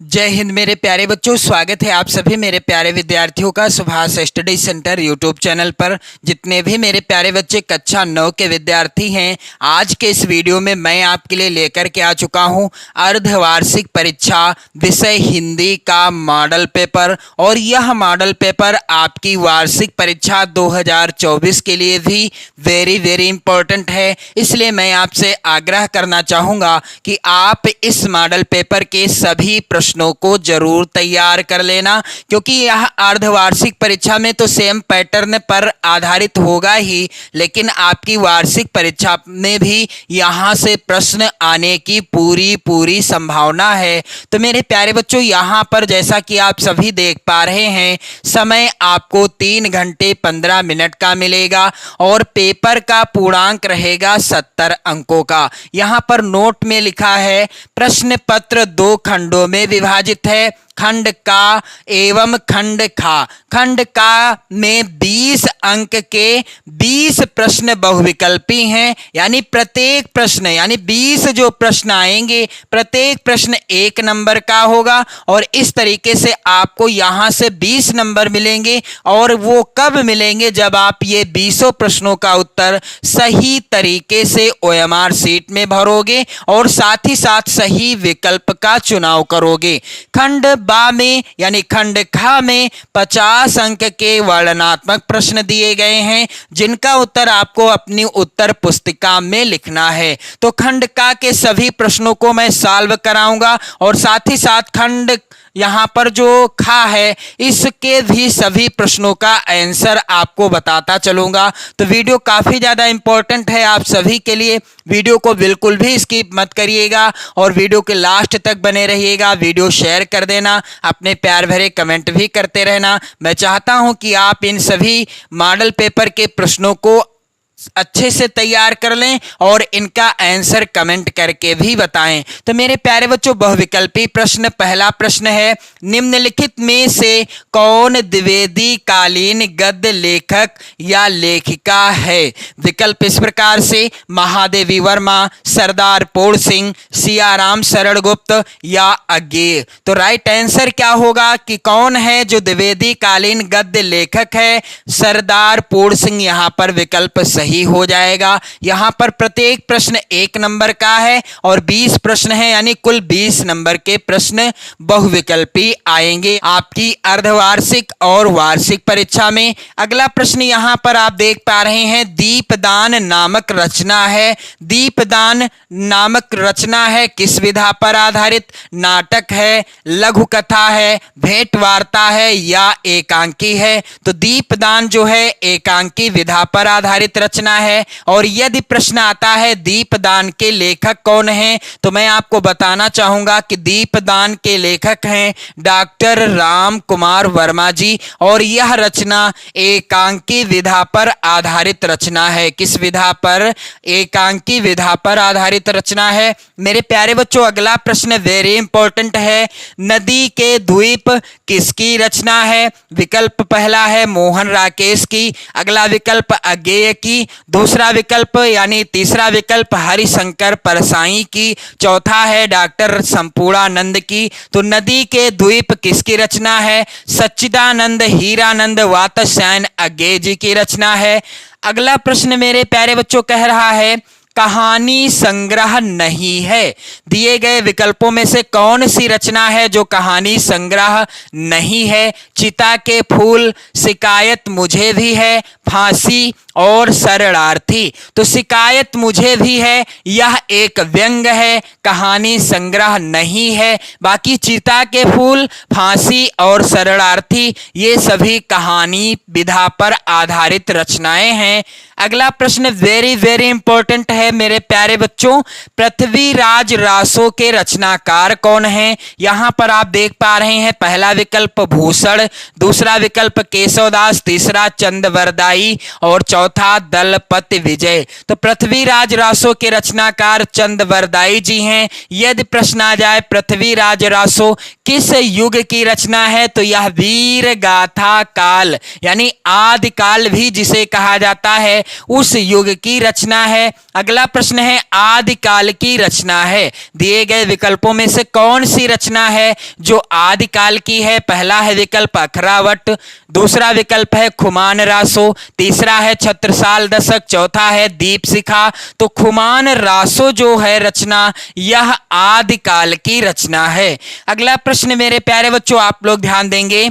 जय हिंद मेरे प्यारे बच्चों, स्वागत है आप सभी मेरे प्यारे विद्यार्थियों का Subhash study centre YouTube channel पर। जितने भी मेरे प्यारे बच्चे कक्षा 9 के विद्यार्थी हैं, आज के इस वीडियो में मैं आपके लिए लेकर के आ चुका हूं अर्धवार्षिक परीक्षा विषय हिंदी का मॉडल पेपर। और यह मॉडल पेपर आपकी वार्षिक परीक्षा 2024 के लिए भी वेरी इंपॉर्टेंट है। इसलिए मैं आपसे आग्रह करना चाहूँगा कि आप इस मॉडल पेपर के सभी प्रश्नों को जरूर तैयार कर लेना, क्योंकि यह अर्धवार्षिक परीक्षा में तो सेम पैटर्न पर आधारित होगा ही, लेकिन आपकी वार्षिक परीक्षा में भी यहां से प्रश्न आने की पूरी संभावना है। तो मेरे प्यारे बच्चों, यहां पर जैसा कि आप सभी देख पा रहे हैं, समय आपको 3 घंटे 15 मिनट का मिलेगा और पेपर का पूर्णांक रहेगा 70 अंकों का। यहां पर नोट में लिखा है प्रश्न पत्र 2 खंडों में विभाजित है, खंड का एवं खंड खा। खंड का में 20 अंक के 20 प्रश्न बहुविकल्पी हैं, यानी प्रत्येक प्रश्न यानी 20 जो प्रश्न आएंगे प्रत्येक प्रश्न 1 नंबर का होगा। और इस तरीके से आपको यहां से 20 नंबर मिलेंगे। और वो कब मिलेंगे? जब आप ये 20 प्रश्नों का उत्तर सही तरीके से OMR शीट में भरोगे और साथ ही साथ सही विकल्प का चुनाव करोगे। खंड बा में यानी खंड खा में 50 अंक के वर्णनात्मक प्रश्न दिए गए हैं, जिनका उत्तर आपको अपनी उत्तर पुस्तिका में लिखना है। तो खंड का के सभी प्रश्नों को मैं सॉल्व कराऊंगा और साथ ही साथ खंड यहां पर जो खा है इसके भी सभी प्रश्नों का आंसर आपको बताता चलूंगा। तो वीडियो काफी ज्यादा इंपॉर्टेंट है आप सभी के लिए। वीडियो को बिल्कुल भी स्किप मत करिएगा और वीडियो के लास्ट तक बने रहिएगा। वीडियो शेयर कर देना, अपने प्यार भरे कमेंट भी करते रहना। मैं चाहता हूं कि आप इन सभी मॉडल पेपर के प्रश्नों को अच्छे से तैयार कर लें और इनका आंसर कमेंट करके भी बताएं। तो मेरे प्यारे बच्चों, बहुविकल्पी प्रश्न, पहला प्रश्न है, निम्नलिखित में से कौन द्विवेदी कालीन गद्य लेखक या लेखिका है? विकल्प इस प्रकार से, महादेवी वर्मा, सरदार पूर्ण सिंह, सियाराम शरण गुप्त या अज्ञेय। तो राइट आंसर क्या होगा कि कौन है जो द्विवेदी कालीन गद्य लेखक है? सरदार पूर्ण सिंह यहां पर विकल्प सही हो जाएगा। यहां पर प्रत्येक प्रश्न 1 नंबर का है और 20 प्रश्न है, यानी कुल 20 नंबर के प्रश्न बहुविकल्पी आएंगे आपकी अर्धवार्षिक और वार्षिक परीक्षा में। अगला प्रश्न यहां पर आप देख पा रहे हैं, दीपदान नामक रचना है। दीपदान नामक रचना है किस विधा पर आधारित? नाटक है, लघु कथा है, भेंट वार्ता है या एकांकी है? तो दीपदान जो है एकांकी विधा पर आधारित रचना है। और यदि प्रश्न आता है दीपदान के लेखक कौन हैं, तो मैं आपको बताना चाहूंगा कि दीपदान के लेखक हैं डॉक्टर राम कुमार वर्मा जी। और यह रचना एकांकी विधा पर आधारित रचना है। किस विधा पर? एकांकी विधा पर आधारित रचना है। मेरे प्यारे बच्चों, अगला प्रश्न वेरी इंपॉर्टेंट है, नदी के द्वीप किसकी रचना है? विकल्प पहला है मोहन राकेश की, अगला विकल्प अज्ञेय की, दूसरा विकल्प यानी तीसरा विकल्प हरिशंकर परसाई की, चौथा है डॉक्टर संपूर्णानंद की। तो नदी के द्वीप किसकी रचना है? सच्चिदानंद हीरानंद वात्स्यायन अज्ञेय जी की रचना है। अगला प्रश्न मेरे प्यारे बच्चों कह रहा है, कहानी संग्रह नहीं है। दिए गए विकल्पों में से कौन सी रचना है जो कहानी संग्रह नहीं है? चिता के फूल, शिकायत मुझे भी है, फांसी और शरणार्थी। तो शिकायत मुझे भी है यह एक व्यंग है, कहानी संग्रह नहीं है। बाकी चिता के फूल, फांसी और शरणार्थी ये सभी कहानी विधा पर आधारित रचनाएं हैं। अगला प्रश्न वेरी इंपॉर्टेंट है मेरे प्यारे बच्चों, पृथ्वीराज रासो के रचनाकार कौन हैं? यहां पर आप देख पा रहे हैं, पहला विकल्प भूषण, दूसरा विकल्प केशवदास, तीसरा चंदवरदाई और चौथा चौथा दलपति विजय। तो पृथ्वीराज रासो के रचनाकार चंदवरदाई जी हैं। यदि प्रश्न आ जाए पृथ्वीराज रासो किस युग की रचना है, तो यह वीर गाथा काल यानी आदिकाल भी जिसे कहा जाता है उस युग की रचना है। अगला प्रश्न है आदिकाल की रचना है, दिए गए विकल्पों में से कौन सी रचना है जो आदिकाल की है। पहला है विकल्प अखरावट, दूसरा विकल्प है खुमान रासो, तीसरा है छत्रसाल दशक, चौथा है दीपशिखा। तो खुमान रासो जो है रचना यह आदिकाल की रचना है। अगला प्रश्न मेरे प्यारे बच्चों आप लोग ध्यान देंगे,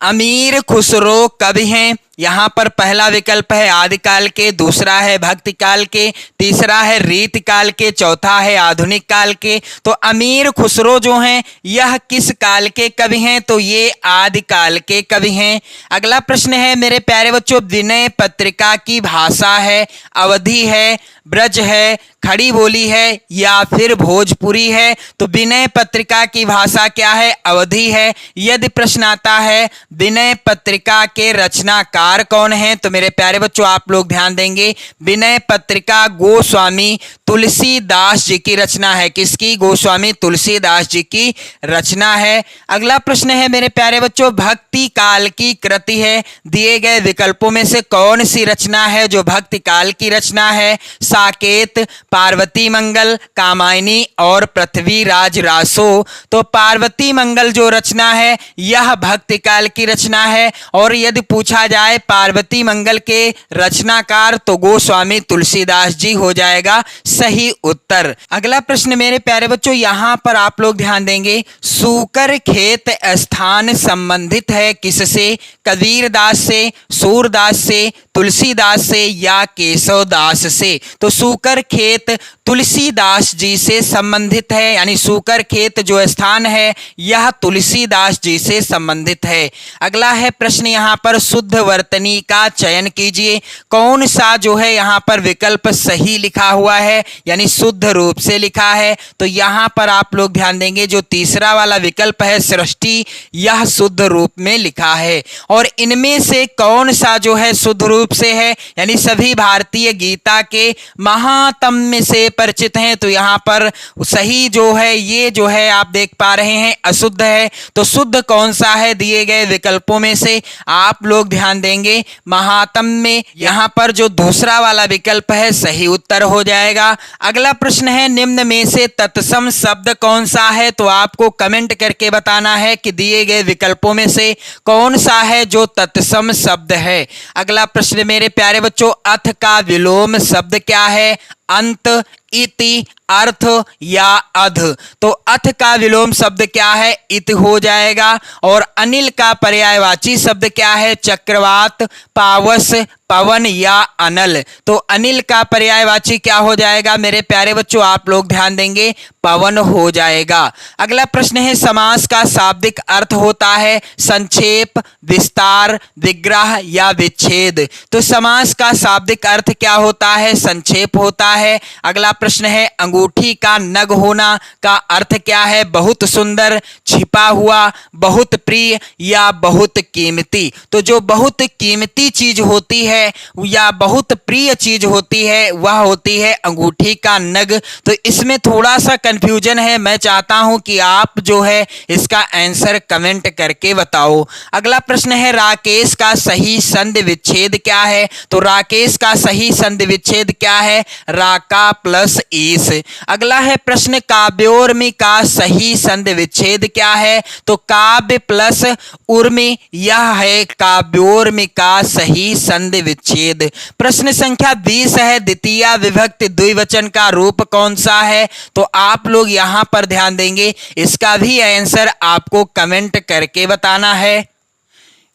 अमीर खुसरो कवि हैं। यहां पर पहला विकल्प है आदिकाल के, दूसरा है भक्ति काल के, तीसरा है रीतिकाल के, चौथा है आधुनिक काल के। तो अमीर खुसरो जो हैं यह किस काल के कवि हैं, तो ये आदिकाल के कवि हैं। अगला प्रश्न है मेरे प्यारे बच्चों, विनय पत्रिका की भाषा है अवधी है, ब्रज है, खड़ी बोली है या फिर भोजपुरी है। तो विनय पत्रिका की भाषा क्या है, अवधी है। यदि प्रश्न आता है विनय पत्रिका के रचनाकार कौन हैं, तो मेरे प्यारे बच्चों आप लोग ध्यान देंगे, विनय पत्रिका गोस्वामी तुलसीदास जी की रचना है। किसकी, गोस्वामी तुलसीदास जी की रचना है। अगला प्रश्न है मेरे प्यारे बच्चों, भक्ति काल की कृति है, दिए गए विकल्पों में से कौन सी रचना है जो भक्ति काल की रचना है। साकेत, पार्वती मंगल, कामायनी और पृथ्वीराज रासो। तो पार्वती मंगल जो रचना है यह भक्ति काल की रचना है। और यदि पूछा जाए पार्वती मंगल के रचनाकार, तो गोस्वामी तुलसीदास जी हो जाएगा सही उत्तर। अगला प्रश्न मेरे प्यारे बच्चों यहां पर आप लोग ध्यान देंगे, सूकर खेत स्थान संबंधित है किससे, कबीरदास से, सूरदास से, तुलसीदास से या केशवदास से। तो सूकर खेत तुलसीदास जी से संबंधित है, यानी सूकर खेत जो स्थान है यह तुलसीदास जी से संबंधित है। अगला है प्रश्न यहाँ पर, शुद्ध वर्तनी का चयन कीजिए। कौन सा जो है यहाँ पर विकल्प सही लिखा हुआ है, यानी शुद्ध रूप से लिखा है। तो यहाँ पर आप लोग ध्यान देंगे जो तीसरा वाला विकल्प है सृष्टि, यह शुद्ध रूप में लिखा है। और इनमें से कौन सा जो है शुद्ध रूप से है, यानी सभी भारतीय गीता के महात्म्य से परिचित हैं। तो यहाँ पर सही जो है ये जो है आप देख पा रहे हैं अशुद्ध है। तो शुद्ध कौन सा है, दिए गए विकल्पों में से आप लोग ध्यान देंगे महात्म्य, यहाँ पर जो दूसरा वाला विकल्प है सही उत्तर हो जाएगा। अगला प्रश्न है, निम्न में से तत्सम शब्द कौन सा है। तो आपको कमेंट करके बताना है कि दिए गए विकल्पों में से कौन सा है जो तत्सम शब्द है। अगला प्रश्न मेरे प्यारे बच्चों, अथ का विलोम शब्द क्या है, अंत, इति, अर्थ या अध। तो अथ का विलोम शब्द क्या है, इत हो जाएगा। और अनिल का पर्यायवाची शब्द क्या है, चक्रवात, पावस, पवन या अनल। तो अनिल का पर्यायवाची क्या हो जाएगा मेरे प्यारे बच्चों, आप लोग ध्यान देंगे पवन हो जाएगा। अगला प्रश्न है, समास का शाब्दिक अर्थ होता है संक्षेप, विस्तार, विग्रह या विच्छेद। तो समास का शाब्दिक अर्थ क्या होता है, संक्षेप होता है। अगला प्रश्न है, अंगूठी का नग होना का अर्थ क्या है, बहुत सुंदर, छिपा हुआ, बहुत प्रिय या बहुत कीमती। तो जो बहुत कीमती चीज होती है या बहुत प्रिय चीज होती है वह होती है अंगूठी का नग। तो इसमें थोड़ा सा कंफ्यूजन है, मैं चाहता हूं कि आप जो है इसका आंसर कमेंट करके बताओ। अगला प्रश्न है, राकेश का सही संधि विच्छेद क्या है। तो राकेश का सही संधि विच्छेद क्या है, राका प्लस ईस। अगला है प्रश्न, काव्योर्मी का सही संधि विच्छेद क्या है। तो काव्य प्लस उर्मी, यह है काव्योर्मी का सही संधि विच्छेद। प्रश्न संख्या 20 है, द्वितीय विभक्ति द्विवचन का रूप कौन सा है। तो आप लोग यहां पर ध्यान देंगे, इसका भी आंसर आपको कमेंट करके बताना है।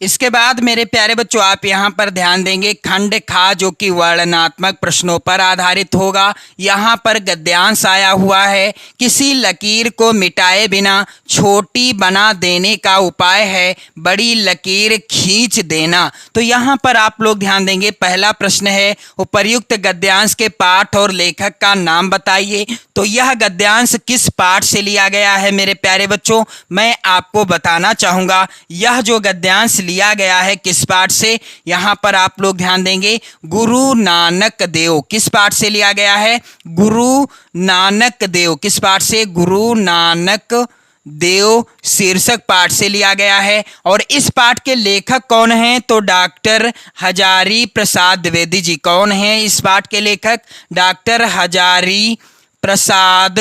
इसके बाद मेरे प्यारे बच्चों आप यहाँ पर ध्यान देंगे, खंड खा जो कि वर्णनात्मक प्रश्नों पर आधारित होगा। यहाँ पर गद्यांश आया हुआ है, किसी लकीर को मिटाए बिना छोटी बना देने का उपाय है बड़ी लकीर खींच देना। तो यहाँ पर आप लोग ध्यान देंगे, पहला प्रश्न है उपर्युक्त गद्यांश के पाठ और लेखक का नाम बताइए। तो यह गद्यांश किस पाठ से लिया गया है मेरे प्यारे बच्चों, मैं आपको बताना चाहूँगा। यह जो गद्यांश लिया लिया गया है किस पाठ से? यहाँ पर आप लोग ध्यान देंगे, गुरु नानक देव। किस पाठ से लिया गया है? गुरु नानक देव। किस पाठ से? गुरु नानक देव शीर्षक पाठ से लिया गया है। और इस पाठ के लेखक कौन हैं? तो डॉक्टर हजारी प्रसाद द्विवेदी जी। कौन हैं इस पाठ के लेखक? डॉक्टर हजारी प्रसाद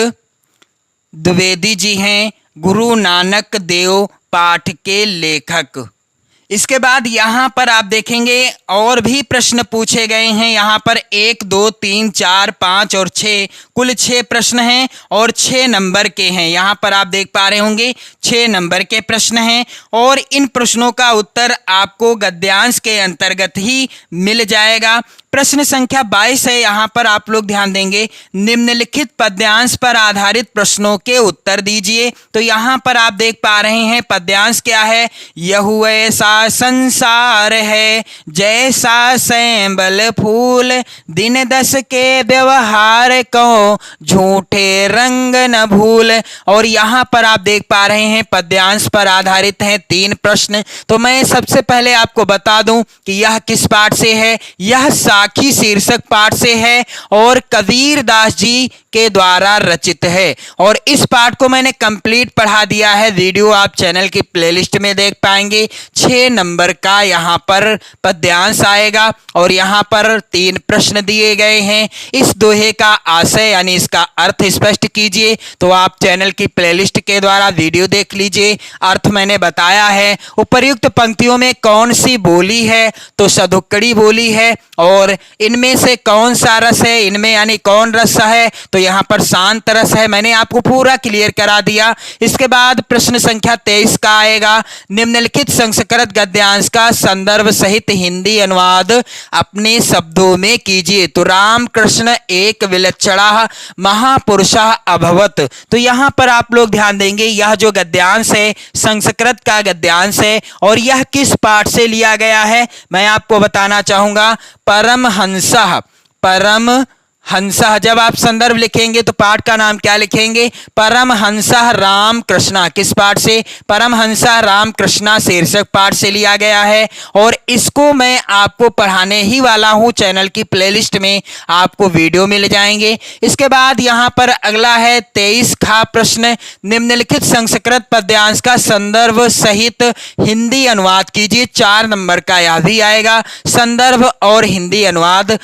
द्विवेदी जी हैं गुरु नानक देव पाठ के लेखक। इसके बाद यहाँ पर आप देखेंगे और भी प्रश्न पूछे गए हैं। यहाँ पर 1, 2, 3, 4, 5 और 6, कुल 6 प्रश्न हैं और 6 नंबर के हैं। यहाँ पर आप देख पा रहे होंगे 6 नंबर के प्रश्न हैं और इन प्रश्नों का उत्तर आपको गद्यांश के अंतर्गत ही मिल जाएगा। प्रश्न संख्या 22 है। यहाँ पर आप लोग ध्यान देंगे, निम्नलिखित पद्यांश पर आधारित प्रश्नों के उत्तर दीजिए। तो यहाँ पर आप देख पा रहे हैं पद्यांश क्या है? यहू ऐसा संसार है जैसा सैंबल फूल, दिन 10 के व्यवहार को झूठे रंग न भूल। और यहाँ पर आप देख पा रहे हैं पद्यांश पर आधारित हैं 3 प्रश्न। तो मैं सबसे पहले आपको बता दूं कि यह किस पाठ से है। यह साखी शीर्षक पाठ से है और कबीर दास जी के द्वारा रचित है। और इस पाठ को मैंने कंप्लीट पढ़ा दिया है, वीडियो आप चैनल की प्लेलिस्ट में देख पाएंगे। 6 नंबर का यहाँ पर पद्यांश आएगा और यहाँ पर 3 प्रश्न दिए गए हैं। इस दोहे का आशय यानी इसका अर्थ स्पष्ट कीजिए। तो आप चैनल की प्लेलिस्ट के द्वारा वीडियो देख लीजिए, अर्थ मैंने बताया है। उपर्युक्त पंक्तियों में कौन सी बोली है? तो सदुक्कड़ी बोली है। और इनमें से कौन सा रस है? इनमें यानी कौन रस है? तो यहाँ पर शांत रस है। मैंने आपको पूरा क्लियर करा दिया। इसके बाद प्रश्न संख्या 23 का आएगा, निम्नलिखित संस्कृत गद्यांश का संदर्भ सहित हिंदी अनुवाद अपने शब्दों में कीजिए। तो रामकृष्ण एक विलक्षणः महापुरुषः अभवत। तो यहाँ पर आप लोग ध्यान देंगे, यह जो गद्यांश है संस्कृत का गद्यांश है और यह किस पाठ से लिया गया है? मैं आपको बताना चाहूंगा, परमहंसः। परमहंसः जब आप संदर्भ लिखेंगे तो पाठ का नाम क्या लिखेंगे? परमहंसः रामकृष्ण। किस पाठ से? परमहंसः रामकृष्ण शीर्षक पाठ से लिया गया है और इसको मैं आपको पढ़ाने ही वाला हूं। चैनल की प्लेलिस्ट में आपको वीडियो मिल जाएंगे। इसके बाद यहां पर अगला है 23 खा प्रश्न, निम्नलिखित संस्कृत पद्यांश का संदर्भ सहित हिंदी अनुवाद कीजिए। 4 नंबर का यह भी आएगा। संदर्भ और हिंदी अनुवाद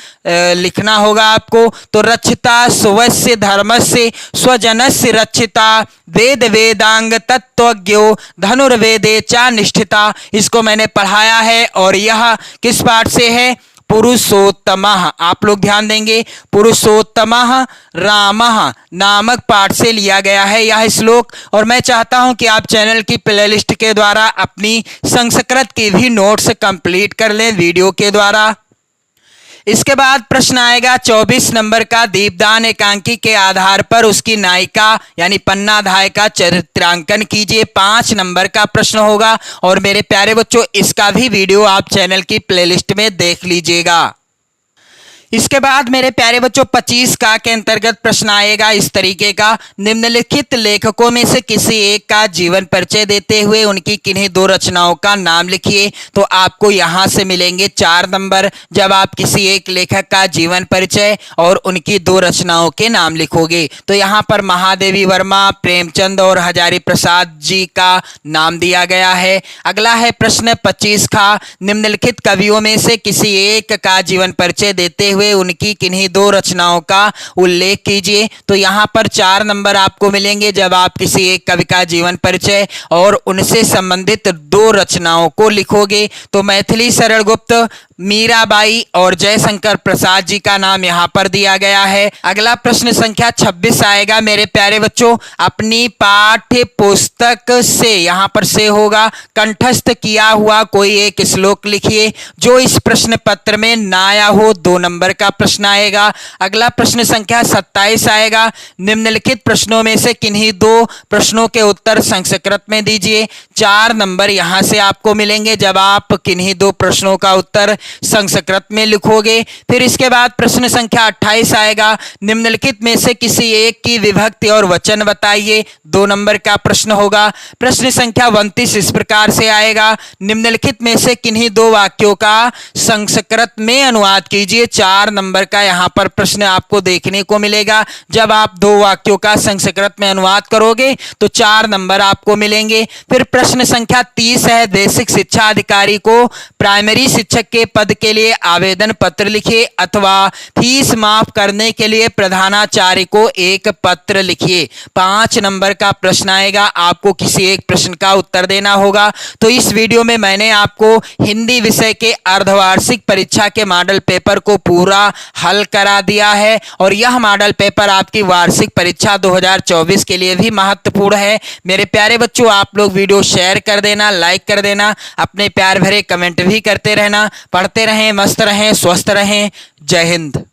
लिखना होगा आपको। तो रक्षिता स्वस्य धर्मस्य स्वजनस्य रक्षिता, वेद वेदांग तत्वज्ञो धनुर्वेदे चा निष्ठिता। इसको मैंने पढ़ाया है और यह किस पाठ से है? पुरुषोत्तमः। आप लोग ध्यान देंगे, पुरुषोत्तमः रामः नामक पाठ से लिया गया है यह श्लोक। और मैं चाहता हूं कि आप चैनल की प्लेलिस्ट के द्वारा अपनी संस्कृत की भी नोट्स कंप्लीट कर लें वीडियो के द्वारा। इसके बाद प्रश्न आएगा 24 नंबर का, दीपदान एकांकी के आधार पर उसकी नायिका यानी पन्नाधाय का चरित्रांकन कीजिए। 5 नंबर का प्रश्न होगा और मेरे प्यारे बच्चों इसका भी वीडियो आप चैनल की प्लेलिस्ट में देख लीजिएगा। इसके बाद मेरे प्यारे बच्चों 25 का के अंतर्गत प्रश्न आएगा इस तरीके का, निम्नलिखित लेखकों में से किसी एक का जीवन परिचय देते हुए उनकी किन्हीं 2 रचनाओं का नाम लिखिए। तो आपको यहां से मिलेंगे 4 नंबर जब आप किसी एक लेखक का जीवन परिचय और उनकी 2 रचनाओं के नाम लिखोगे। तो यहाँ पर महादेवी वर्मा, प्रेमचंद और हजारी प्रसाद जी का नाम दिया गया है। अगला है प्रश्न 25 का, निम्नलिखित कवियों में से किसी एक का जीवन परिचय देते हुए उनकी किन्हीं 2 रचनाओं का उल्लेख कीजिए। तो यहाँ पर 4 नंबर आपको मिलेंगे जब आप किसी एक कवि का जीवन परिचय और उनसे संबंधित 2 रचनाओं को लिखोगे। तो मैथिली सरल गुप्त, मीराबाई और जयशंकर प्रसाद जी का नाम यहाँ पर दिया गया है। अगला प्रश्न संख्या 26 आएगा मेरे प्यारे बच्चों, अपनी पाठ्य पुस्तक से, यहाँ पर से होगा, कंठस्थ किया हुआ कोई एक श्लोक लिखिए जो इस प्रश्न पत्र में ना आया हो। 2 नंबर का प्रश्न आएगा। अगला प्रश्न संख्या 27 आएगा, निम्नलिखित प्रश्नों में से किन्हीं 2 प्रश्नों के उत्तर संस्कृत में दीजिए। 4 नंबर यहाँ यहाँ से आपको मिलेंगे जब आप किन्हीं दो प्रश्नों का उत्तर संस्कृत में लिखोगे। फिर इसके बाद प्रश्न संख्या 28 आएगा, निम्नलिखित में से किसी एक की विभक्ति और वचन बताइए, 2 नंबर का प्रश्न होगा। प्रश्न संख्या 29 इस प्रकार से आएगा, निम्नलिखित में से किन्हीं दो वाक्यों का संस्कृत में अनुवाद कीजिए, 4 नंबर का यहाँ पर प्रश्न आपको देखने को मिलेगा। जब आप दो वाक्यों का संस्कृत में अनुवाद करोगे तो 4 नंबर आपको मिलेंगे। फिर प्रश्न संख्या 30 है, बेसिक शिक्षा अधिकारी को प्राइमरी शिक्षक के पद के लिए आवेदन पत्र लिखिए अथवा फीस माफ करने के लिए प्रधानाचार्य को एक पत्र लिखिए। 5 नंबर का प्रश्न आएगा, आपको किसी एक प्रश्न का उत्तर देना होगा। तो इस वीडियो में मैंने आपको हिंदी विषय के अर्धवार्षिक परीक्षा के मॉडल पेपर को पूरा हल करा दिया है और यह मॉडल पेपर आपकी वार्षिक परीक्षा 2024 के लिए भी महत्वपूर्ण है। मेरे प्यारे बच्चों, आप लोग वीडियो शेयर कर देना, लाइक कर देना, अपने प्यार भरे कमेंट भी करते रहना। पढ़ते रहें, मस्त रहें, स्वस्थ रहें। जय हिंद।